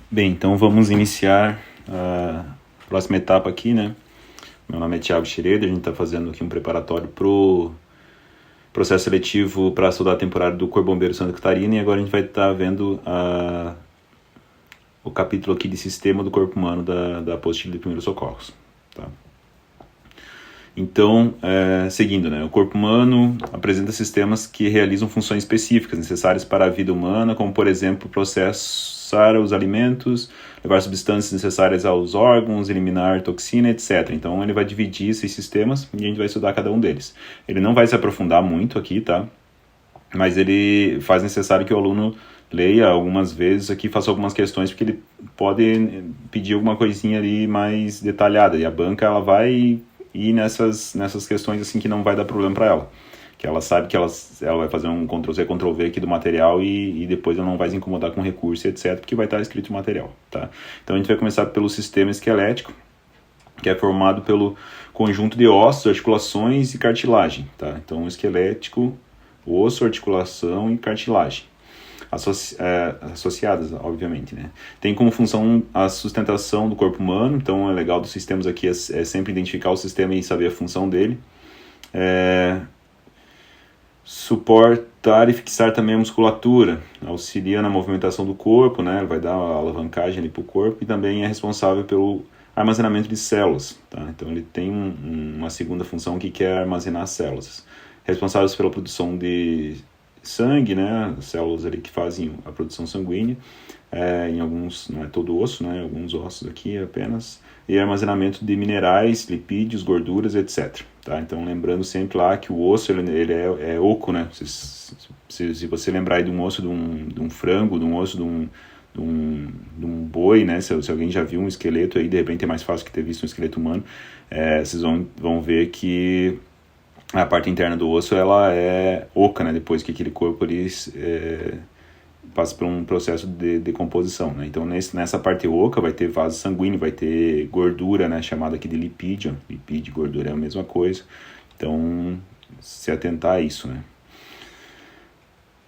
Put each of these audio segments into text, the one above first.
Bem, então vamos iniciar a próxima etapa aqui, né? Meu nome é Thiago Schroeder, a gente está fazendo aqui um preparatório para o processo seletivo para soldado temporário do Corpo Bombeiro Santa Catarina, e agora a gente vai estar vendo o capítulo aqui de sistema do corpo humano da apostila de primeiros socorros. Tá? Então, seguindo, né? O corpo humano apresenta sistemas que realizam funções específicas necessárias para a vida humana, como, por exemplo, processar os alimentos, levar substâncias necessárias aos órgãos, eliminar toxina, etc. Então, ele vai dividir esses sistemas e a gente vai estudar cada um deles. Ele não vai se aprofundar muito aqui, tá? Mas ele faz necessário que o aluno leia algumas vezes aqui, faça algumas questões, porque ele pode pedir alguma coisinha ali mais detalhada, e a banca ela vai ir nessas questões assim que não vai dar problema para ela, que ela sabe que ela vai fazer um Ctrl+C, Ctrl+V aqui do material e depois ela não vai se incomodar com recurso, etc, porque vai estar escrito o material, tá? Então a gente vai começar pelo sistema esquelético, que é formado pelo conjunto de ossos, articulações e cartilagem, tá? Então o esquelético, osso, articulação e cartilagem. Associadas, obviamente, né? Tem como função a sustentação do corpo humano, então é legal dos sistemas aqui é sempre identificar o sistema e saber a função dele. Suportar e fixar também a musculatura, auxilia na movimentação do corpo, né? Vai dar uma alavancagem ali para o corpo, e também é responsável pelo armazenamento de células, tá? Então ele tem uma segunda função aqui, que é armazenar células, responsáveis pela produção de sangue, né, células ali que fazem a produção sanguínea, em alguns, não é todo o osso, né, alguns ossos aqui apenas, e armazenamento de minerais, lipídios, gorduras, etc. Tá? Então lembrando sempre lá que o osso ele é oco, né, se você lembrar aí de um osso de um frango, de um osso de um boi, né, se alguém já viu um esqueleto aí, de repente é mais fácil que ter visto um esqueleto humano, vocês vão ver que a parte interna do osso ela é oca, né? Depois que aquele corpo ele, passa por um processo de decomposição, né? Então nessa parte oca vai ter vaso sanguíneo, vai ter gordura, né? Chamada aqui de lipídio. Lipídio e gordura é a mesma coisa. Então se atentar a isso, né?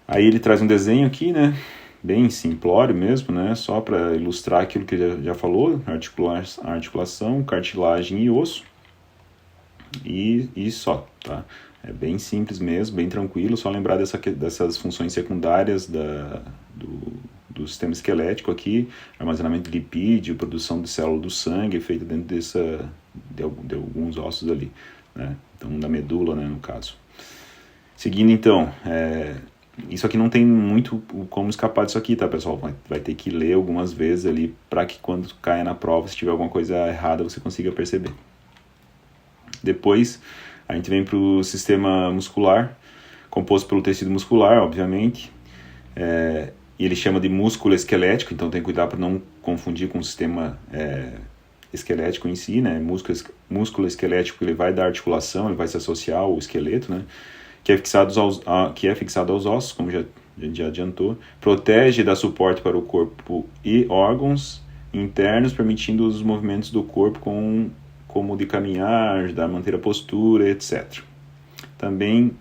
Aí ele traz um desenho aqui, né? Bem simplório mesmo, né? Só para ilustrar aquilo que ele já falou: articulação, cartilagem e osso. E só, tá? É bem simples mesmo, bem tranquilo, só lembrar dessas funções secundárias do sistema esquelético aqui: armazenamento de lipídio, produção de célula do sangue, feita dentro de alguns ossos ali, né? Então, da medula, né, no caso. Seguindo, então, isso aqui não tem muito como escapar disso aqui, tá, pessoal? Vai ter que ler algumas vezes ali, para que quando caia na prova, se tiver alguma coisa errada, você consiga perceber. Depois a gente vem para o sistema muscular, composto pelo tecido muscular, obviamente, e ele chama de músculo esquelético, então tem que cuidar para não confundir com o sistema esquelético em si, né? Músculo esquelético, ele vai dar articulação, ele vai se associar ao esqueleto, né? Que é fixado aos ossos, como já adiantou, protege e dá suporte para o corpo e órgãos internos, permitindo os movimentos do corpo como de caminhar, ajudar a manter a postura, etc. Também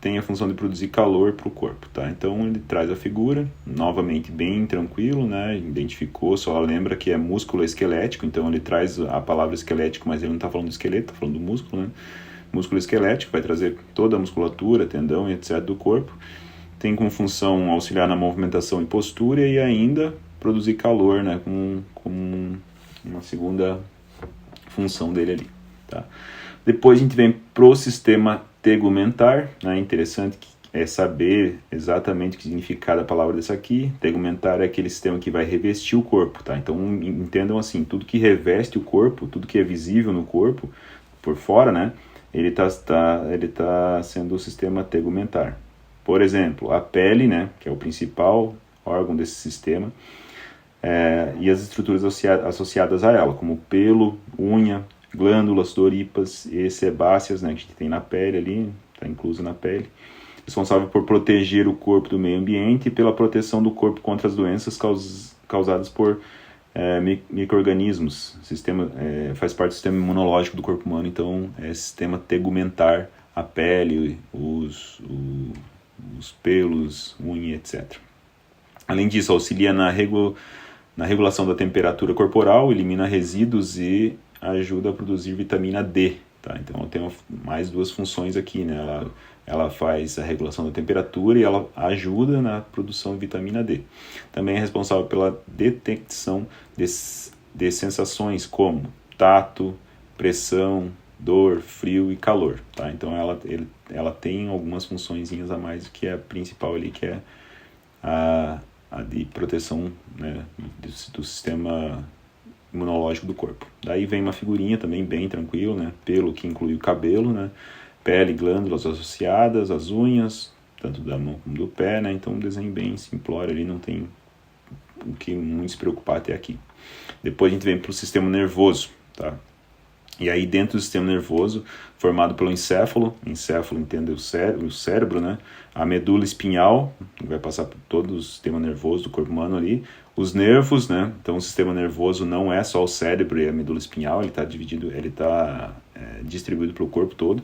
tem a função de produzir calor para o corpo, tá? Então ele traz a figura, novamente bem tranquilo, né? Identificou, só lembra que é músculo esquelético, então ele traz a palavra esquelético, mas ele não está falando do esqueleto, está falando do músculo, né? Músculo esquelético vai trazer toda a musculatura, tendão e etc. do corpo. Tem como função auxiliar na movimentação e postura, e ainda produzir calor, né? Com uma segunda função dele ali, tá? Depois a gente vem pro sistema tegumentar, né? Interessante é saber exatamente o que significa cada palavra dessa aqui. Tegumentar é aquele sistema que vai revestir o corpo, tá? Então entendam assim: tudo que reveste o corpo, tudo que é visível no corpo por fora, né? Ele tá sendo o sistema tegumentar. Por exemplo, a pele, né? Que é o principal órgão desse sistema. E as estruturas associadas a ela, como pelo, unha, glândulas sudoríparas e sebáceas, né, que a gente tem na pele ali, está incluso na pele, responsável por proteger o corpo do meio ambiente e pela proteção do corpo contra as doenças causadas por micro-organismos. Faz parte do sistema imunológico do corpo humano, então é sistema tegumentar, a pele, os pelos, unha, etc. Além disso, auxilia na na regulação da temperatura corporal, elimina resíduos e ajuda a produzir vitamina D. Tá? Então ela tem mais duas funções aqui, né? Ela faz a regulação da temperatura e ela ajuda na produção de vitamina D. Também é responsável pela detecção de sensações como tato, pressão, dor, frio e calor. Tá? Então ela tem algumas funçõezinhas a mais, que é a principal ali, que é a de proteção, né, do sistema imunológico do corpo. Daí vem uma figurinha também bem tranquilo, né? Pelo que inclui o cabelo, né? Pele, glândulas associadas, as unhas, tanto da mão como do pé, né? Então um desenho bem simplório ali, não tem o que muito se preocupar até aqui. Depois a gente vem para o sistema nervoso, tá? E aí dentro do sistema nervoso, formado pelo encéfalo entende o cérebro, né? A medula espinhal, que vai passar por todo o sistema nervoso do corpo humano ali. Os nervos, né? Então o sistema nervoso não é só o cérebro e a medula espinhal, ele está distribuído pelo corpo todo.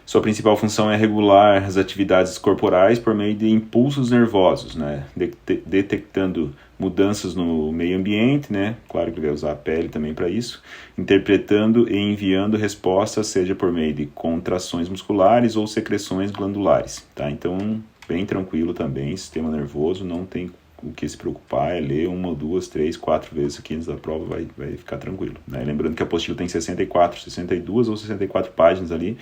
Sua principal função é regular as atividades corporais por meio de impulsos nervosos, né? Detectando mudanças no meio ambiente, né? Claro que ele vai usar a pele também para isso. Interpretando e enviando respostas, seja por meio de contrações musculares ou secreções glandulares, tá? Então, bem tranquilo também, sistema nervoso, não tem o que se preocupar, é ler 1, 2, 3, 4 vezes aqui antes da prova, vai ficar tranquilo, né? Lembrando que a apostila tem 62 ou 64 páginas ali,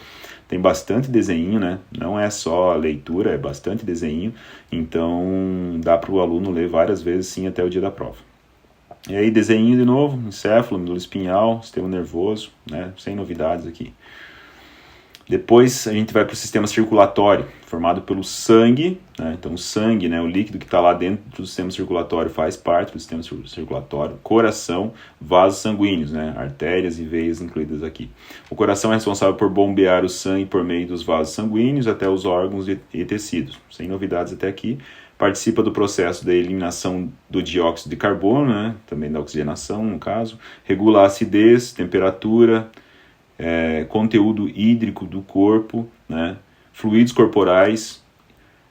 tem bastante desenho, né? Não é só leitura, é bastante desenho, então dá para o aluno ler várias vezes sim até o dia da prova. E aí desenho de novo, encéfalo, medula espinhal, sistema nervoso, né? Sem novidades aqui. Depois a gente vai para o sistema circulatório, formado pelo sangue, né? Então o sangue, né, o líquido que está lá dentro do sistema circulatório, faz parte do sistema circulatório. Coração, vasos sanguíneos, né? Artérias e veias incluídas aqui. O coração é responsável por bombear o sangue por meio dos vasos sanguíneos até os órgãos e tecidos. Sem novidades até aqui. Participa do processo da eliminação do dióxido de carbono, né? Também da oxigenação, no caso. Regula a acidez, temperatura, conteúdo hídrico do corpo, né? Fluidos corporais,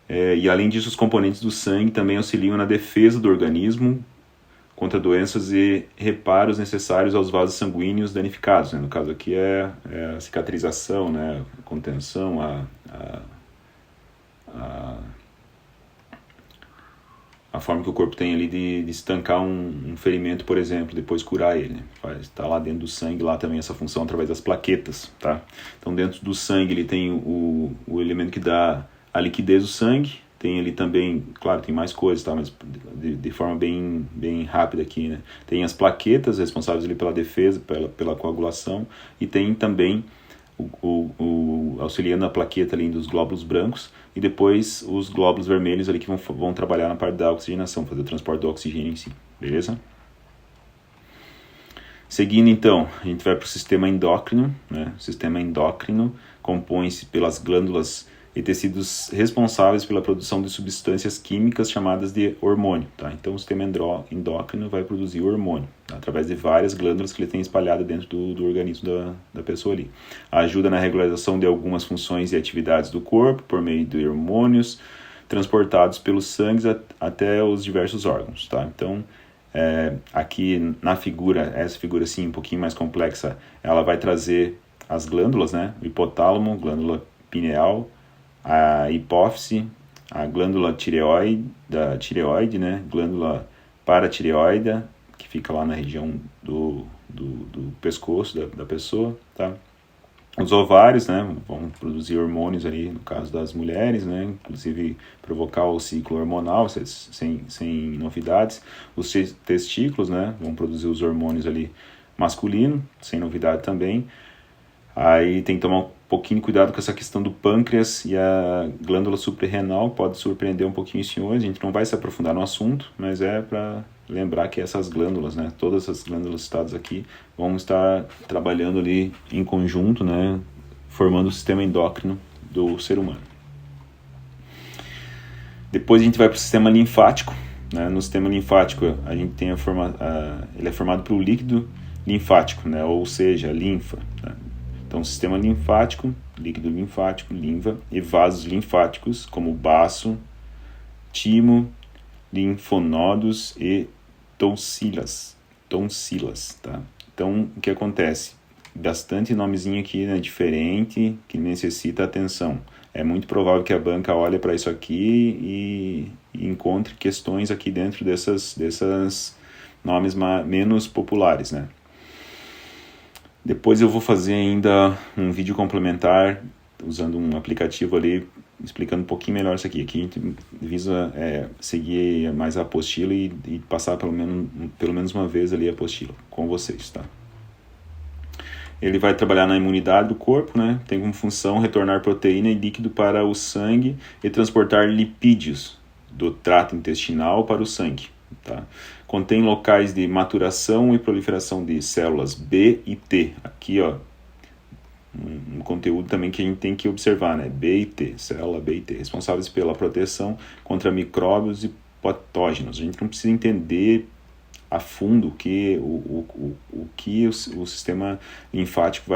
e além disso os componentes do sangue também auxiliam na defesa do organismo contra doenças e reparos necessários aos vasos sanguíneos danificados, né? No caso aqui é a cicatrização, né? A contenção, a forma que o corpo tem ali de estancar um ferimento, por exemplo, depois curar ele, né? Está lá dentro do sangue, lá também essa função através das plaquetas, tá? Então dentro do sangue ele tem o elemento que dá a liquidez do sangue, tem ali também, claro, tem mais coisas, tá? Mas de forma bem rápida aqui, né? Tem as plaquetas responsáveis ali pela defesa, pela coagulação, e tem também auxiliando a plaqueta ali dos glóbulos brancos, e depois os glóbulos vermelhos ali que vão trabalhar na parte da oxigenação, fazer o transporte do oxigênio em si, beleza? Seguindo então, a gente vai para o sistema endócrino, né? O sistema endócrino compõe-se pelas glândulas e tecidos responsáveis pela produção de substâncias químicas chamadas de hormônio, tá? Então o sistema endócrino vai produzir hormônio, tá? Através de várias glândulas que ele tem espalhada dentro do organismo da pessoa ali. Ajuda na regularização de algumas funções e atividades do corpo por meio de hormônios transportados pelos sangues até os diversos órgãos, tá? Então aqui na figura, essa figura assim um pouquinho mais complexa, ela vai trazer as glândulas, né? O hipotálamo, glândula pineal, a hipófise, a glândula tireoide, né? Glândula paratireoida, que fica lá na região do pescoço da pessoa, tá? Os ovários, né, vão produzir hormônios ali, no caso das mulheres, né, inclusive provocar o ciclo hormonal, sem novidades. Os testículos, né, vão produzir os hormônios ali masculino, sem novidade também. Aí tem que tomar um pouquinho de cuidado com essa questão do pâncreas e a glândula suprarrenal, pode surpreender um pouquinho os senhores, a gente não vai se aprofundar no assunto, mas é para lembrar que essas glândulas, né, todas essas glândulas citadas aqui, vão estar trabalhando ali em conjunto, né, formando o sistema endócrino do ser humano. Depois a gente vai para o sistema linfático, né? No sistema linfático a gente tem ele é formado pelo líquido linfático, né, ou seja, a linfa, né? Então, sistema linfático, líquido linfático, linfa, e vasos linfáticos, como baço, timo, linfonodos e tonsilas, tá? Então, o que acontece? Bastante nomezinho aqui, né, diferente, que necessita atenção. É muito provável que a banca olhe para isso aqui e encontre questões aqui dentro dessas nomes menos populares, né? Depois eu vou fazer ainda um vídeo complementar usando um aplicativo ali explicando um pouquinho melhor isso aqui. Aqui a gente visa seguir mais a apostila e passar pelo menos uma vez ali a apostila com vocês, tá? Ele vai trabalhar na imunidade do corpo, né? Tem como função retornar proteína e líquido para o sangue e transportar lipídios do trato intestinal para o sangue, tá? Contém locais de maturação e proliferação de células B e T. Aqui, ó, um conteúdo também que a gente tem que observar, né? B e T, célula B e T, responsáveis pela proteção contra micróbios e patógenos. A gente não precisa entender a fundo o sistema linfático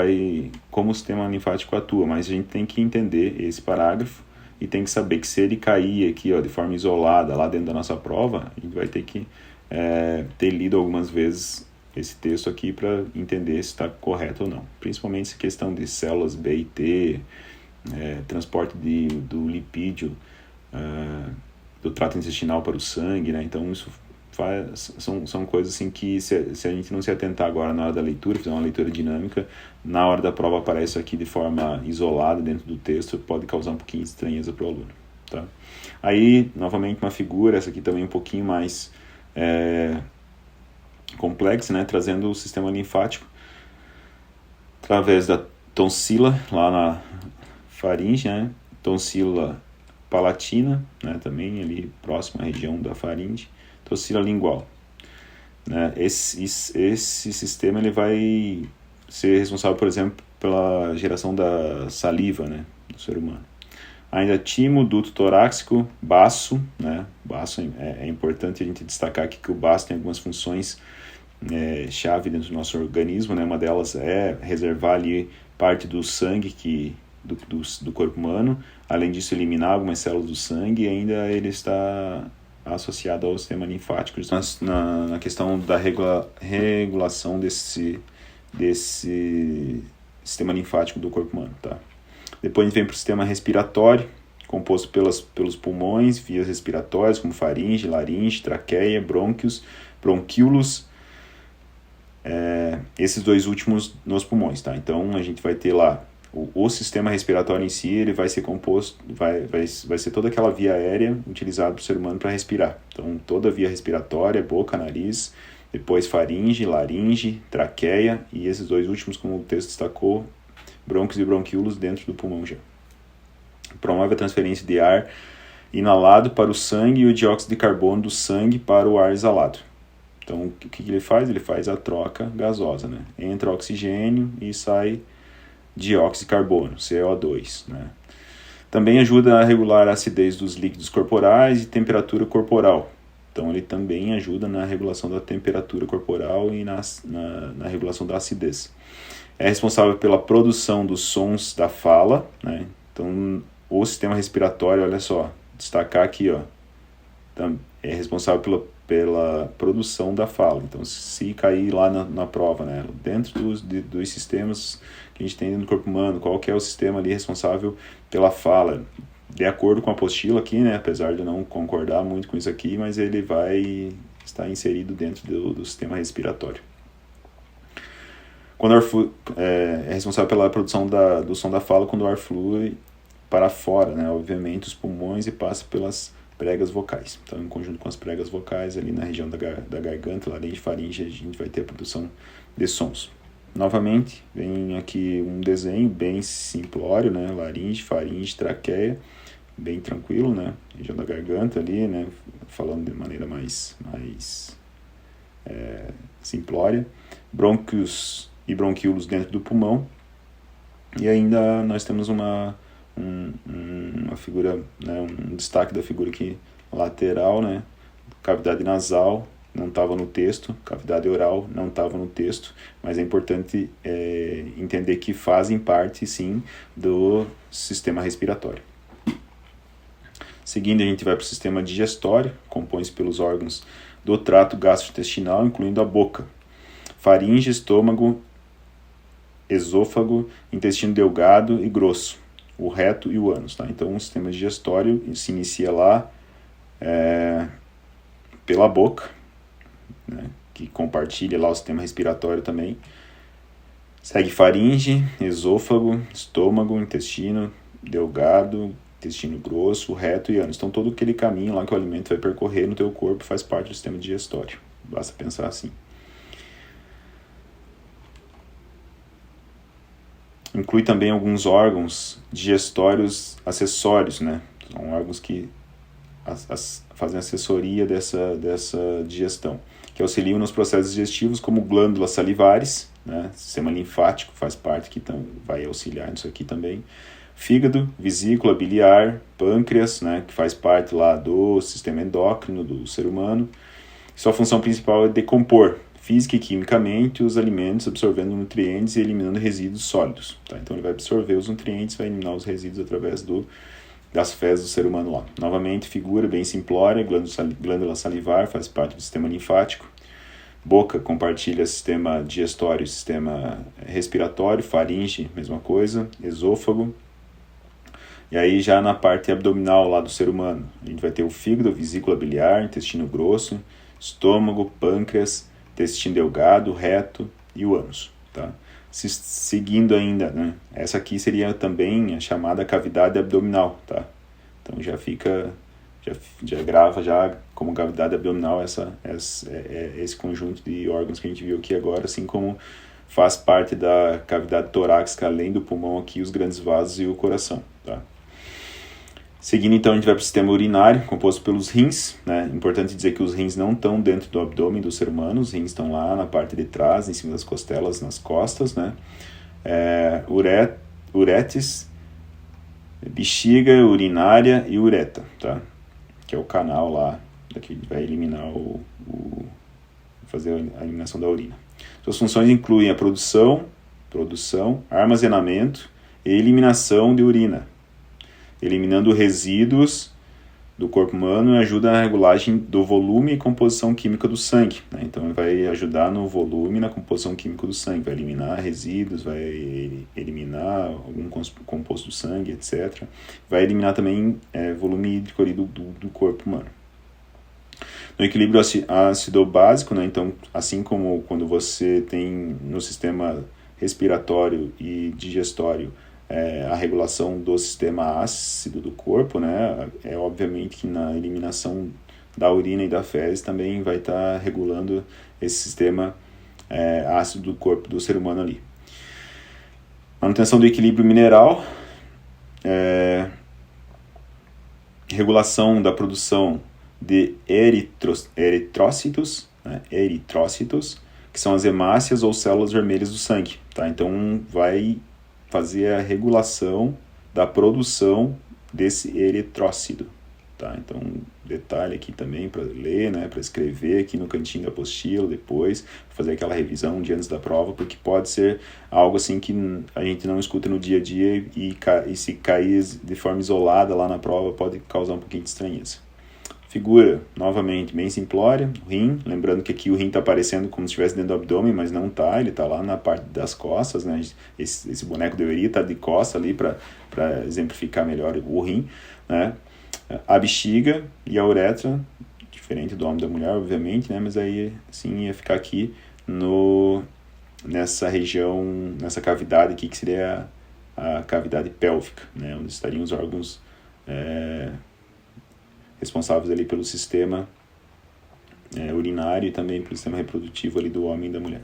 como o sistema linfático atua, mas a gente tem que entender esse parágrafo e tem que saber que se ele cair aqui, ó, de forma isolada lá dentro da nossa prova, a gente vai ter que ter lido algumas vezes esse texto aqui para entender se está correto ou não. Principalmente essa questão de células B e T, transporte do lipídio do trato intestinal para o sangue, né? Então isso são coisas assim que se a gente não se atentar agora na hora da leitura, fizer uma leitura dinâmica, na hora da prova aparece aqui de forma isolada dentro do texto, pode causar um pouquinho de estranheza para o aluno, tá? Aí, novamente, uma figura, essa aqui também um pouquinho mais complexa, né? Trazendo o sistema linfático através da tonsila, lá na faringe, né? Tonsila palatina, né? Também ali próximo à região da faringe. Tonsila lingual, né? Esse sistema ele vai ser responsável, por exemplo, pela geração da saliva, né, do ser humano. Ainda timo, duto torácico, baço, né? Baço é importante a gente destacar aqui que o baço tem algumas funções chave dentro do nosso organismo, né? Uma delas é reservar ali parte do sangue do corpo humano. Além disso, eliminar algumas células do sangue, e ainda ele está associado ao sistema linfático na questão da regulação desse sistema linfático do corpo humano, tá? Depois a gente vem para o sistema respiratório, composto pelos pulmões, vias respiratórias como faringe, laringe, traqueia, brônquios, bronquíolos, esses dois últimos nos pulmões, tá? Então a gente vai ter lá o sistema respiratório em si, ele vai ser composto, vai ser toda aquela via aérea utilizada pelo ser humano para respirar. Então, toda a via respiratória, boca, nariz, depois faringe, laringe, traqueia, e esses dois últimos, como o texto destacou, brônquios e bronquíolos dentro do pulmão já. Promove a transferência de ar inalado para o sangue e o dióxido de carbono do sangue para o ar exalado. Então, o que ele faz? Ele faz a troca gasosa, né? Entra oxigênio e sai dióxido de carbono, CO2, né? Também ajuda a regular a acidez dos líquidos corporais e temperatura corporal. Então ele também ajuda na regulação da temperatura corporal e na regulação da acidez. É responsável pela produção dos sons da fala, né? Então o sistema respiratório, olha só, destacar aqui, ó, é responsável pela produção da fala. Então, se cair lá na prova, né, dentro dos sistemas que a gente tem dentro do corpo humano, qual que é o sistema ali responsável pela fala? De acordo com a apostila aqui, né, apesar de eu não concordar muito com isso aqui, mas ele vai estar inserido dentro do sistema respiratório. Quando o ar é responsável pela produção do som da fala quando o ar flui para fora, né, obviamente, os pulmões e passa pelas pregas vocais. Então, em conjunto com as pregas vocais, ali na região da garganta, laringe, faringe, a gente vai ter a produção de sons. Novamente, vem aqui um desenho bem simplório, né? Laringe, faringe, traqueia, bem tranquilo, né? Região da garganta ali, né? Falando de maneira mais simplória. Brônquios e bronquíolos dentro do pulmão. E ainda nós temos uma figura, né, um destaque da figura aqui lateral, né, cavidade nasal não estava no texto, cavidade oral não estava no texto, mas é importante entender que fazem parte sim do sistema respiratório. Seguindo, a gente vai para o sistema digestório, compõe-se pelos órgãos do trato gastrointestinal, incluindo a boca, faringe, estômago, esôfago, intestino delgado e grosso, o reto e o ânus. Tá? Então, o sistema digestório se inicia lá pela boca, né, que compartilha lá o sistema respiratório também. Segue faringe, esôfago, estômago, intestino delgado, intestino grosso, reto e ânus. Então, todo aquele caminho lá que o alimento vai percorrer no teu corpo faz parte do sistema digestório. Basta pensar assim. Inclui também alguns órgãos digestórios acessórios, né? São órgãos que fazem assessoria dessa digestão, que auxiliam nos processos digestivos, como glândulas salivares, né? Sistema linfático faz parte, que vai auxiliar nisso aqui também. Fígado, vesícula biliar, pâncreas, né? Que faz parte lá do sistema endócrino do ser humano. Sua função principal é decompor física e quimicamente os alimentos, absorvendo nutrientes e eliminando resíduos sólidos. Tá? Então ele vai absorver os nutrientes, vai eliminar os resíduos através das fezes do ser humano lá. Novamente, figura bem simplória, glândula salivar faz parte do sistema linfático. Boca compartilha sistema digestório e sistema respiratório, faringe, mesma coisa, esôfago. E aí já na parte abdominal lá do ser humano, a gente vai ter o fígado, vesícula biliar, intestino grosso, estômago, pâncreas, intestino delgado, reto e o ânus, tá? Seguindo ainda, né? Essa aqui seria também a chamada cavidade abdominal, tá? Então já fica, já grava já como cavidade abdominal esse conjunto de órgãos que a gente viu aqui agora, assim como faz parte da cavidade torácica, além do pulmão aqui, os grandes vasos e o coração, tá? Seguindo, então, a gente vai para o sistema urinário, composto pelos rins, né? Importante dizer que os rins não estão dentro do abdômen do ser humano, os rins estão lá na parte de trás, em cima das costelas, nas costas, né? Uretes, bexiga, urinária e ureta, tá? Que é o canal lá, daqui vai eliminar fazer a eliminação da urina. Suas funções incluem a produção, armazenamento e eliminação de urina, eliminando resíduos do corpo humano, e ajuda na regulagem do volume e composição química do sangue, né? Então ele vai ajudar no volume e na composição química do sangue, vai eliminar resíduos, vai eliminar algum composto do sangue, etc. Vai eliminar também volume hídrico ali do corpo humano. No equilíbrio ácido-básico, né? Então, assim como quando você tem no sistema respiratório e digestório a regulação do sistema ácido do corpo, né? Obviamente que na eliminação da urina e da fezes também vai estar regulando esse sistema ácido do corpo do ser humano ali. Manutenção do equilíbrio mineral, regulação da produção de eritrócitos, né? Eritrócitos, que são as hemácias ou células vermelhas do sangue, tá? Então vai fazer a regulação da produção desse eritrócito, tá? Então, detalhe aqui também para ler, né, para escrever aqui no cantinho da apostila depois, fazer aquela revisão um dia antes da prova, porque pode ser algo assim que a gente não escuta no dia a dia e se cair de forma isolada lá na prova pode causar um pouquinho de estranheza. Figura, novamente, bem simplória, o rim, lembrando que aqui o rim está aparecendo como se estivesse dentro do abdômen, mas não está, ele está lá na parte das costas, né? Esse boneco do Eri está de costa ali para exemplificar melhor o rim, né? A bexiga e a uretra, diferente do homem e da mulher, obviamente, né? Mas aí, sim, ia ficar aqui nessa região, nessa cavidade aqui, que seria a cavidade pélvica, né? Onde estariam os órgãos responsáveis ali pelo sistema urinário e também pelo sistema reprodutivo ali do homem e da mulher.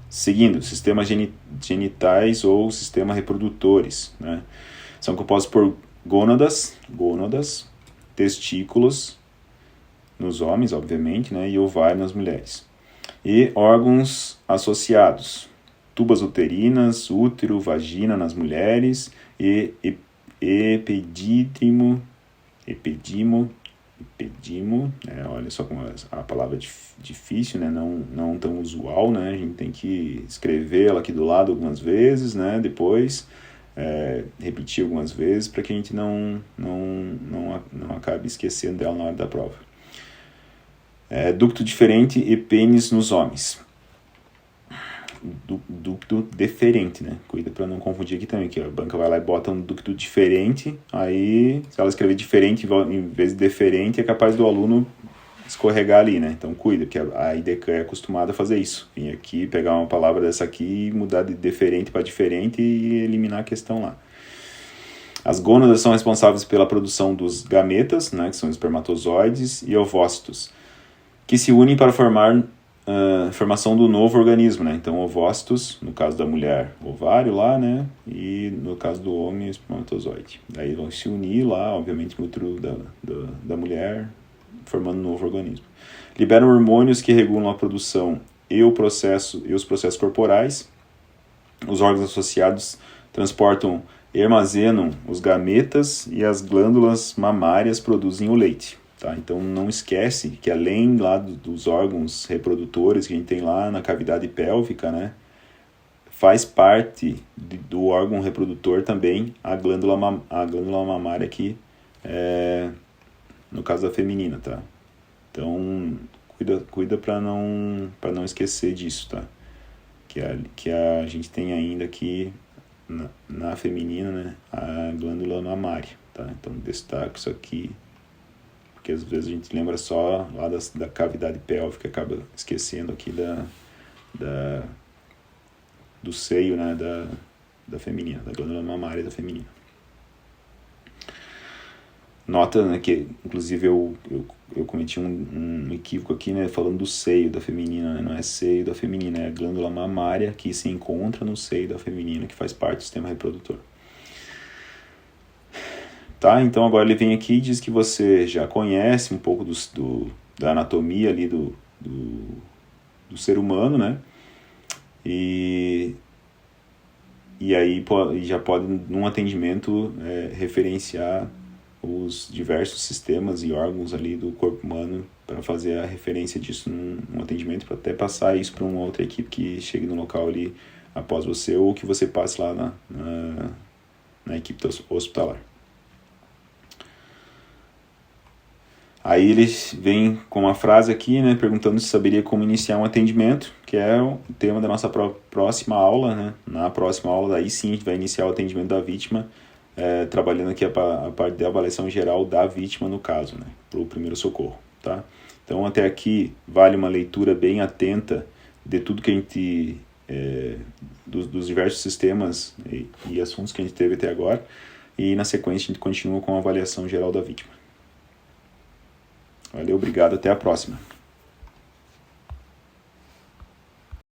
Seguindo, sistemas genitais ou sistema reprodutores, né? São compostos por gônadas, testículos nos homens, obviamente, né? E ovário nas mulheres. E órgãos associados, tubas uterinas, útero, vagina nas mulheres e epidídimo, olha só como a palavra difícil, né? Não tão usual, né? A gente tem que escrever ela aqui do lado algumas vezes, né? Depois repetir algumas vezes para que a gente não acabe esquecendo dela na hora da prova. Ducto diferente e pênis nos homens. Ducto deferente, né? Cuida para não confundir aqui também, que a banca vai lá e bota um ducto diferente, aí se ela escrever diferente em vez de deferente, é capaz do aluno escorregar ali, né? Então cuida, que a IDECAN é acostumada a fazer isso. Vim aqui, pegar uma palavra dessa aqui, mudar de deferente para diferente e eliminar a questão lá. As gônadas são responsáveis pela produção dos gametas, né, que são espermatozoides, e ovócitos, que se unem para formar formação do novo organismo, né? Então, ovócitos, no caso da mulher, ovário lá, né? E no caso do homem, espermatozoide. Daí vão se unir lá, obviamente, no útero da mulher, formando um novo organismo. Liberam hormônios que regulam a produção e os processos corporais. Os órgãos associados transportam e armazenam os gametas e as glândulas mamárias produzem o leite. Tá? Então não esquece que além lá dos órgãos reprodutores que a gente tem lá na cavidade pélvica, né, faz parte do órgão reprodutor também a glândula mamária aqui, no caso da feminina, tá? Então cuida para não esquecer disso, tá? Que a gente tem ainda aqui na feminina, né, a glândula mamária, tá? Então destaco isso aqui, porque às vezes a gente lembra só lá da cavidade pélvica, acaba esquecendo aqui do seio, né, da feminina, da glândula mamária da feminina. Nota, né, que inclusive eu cometi um equívoco aqui, né, falando do seio da feminina, né, não é seio da feminina, é a glândula mamária que se encontra no seio da feminina, que faz parte do sistema reprodutor. Tá, então agora ele vem aqui e diz que você já conhece um pouco da anatomia ali do ser humano, né? E aí já pode, num atendimento, referenciar os diversos sistemas e órgãos ali do corpo humano para fazer a referência disso num atendimento, para até passar isso para uma outra equipe que chegue no local ali após você, ou que você passe lá na equipe hospitalar. Aí eles vêm com uma frase aqui, né, perguntando se saberia como iniciar um atendimento, que é o tema da nossa próxima aula, né? Na próxima aula, daí sim, a gente vai iniciar o atendimento da vítima, trabalhando aqui a parte da avaliação geral da vítima, no caso, né, para o primeiro socorro, tá? Então, até aqui, vale uma leitura bem atenta de tudo que a gente, dos diversos sistemas e assuntos que a gente teve até agora, e na sequência a gente continua com a avaliação geral da vítima. Valeu, obrigado, até a próxima.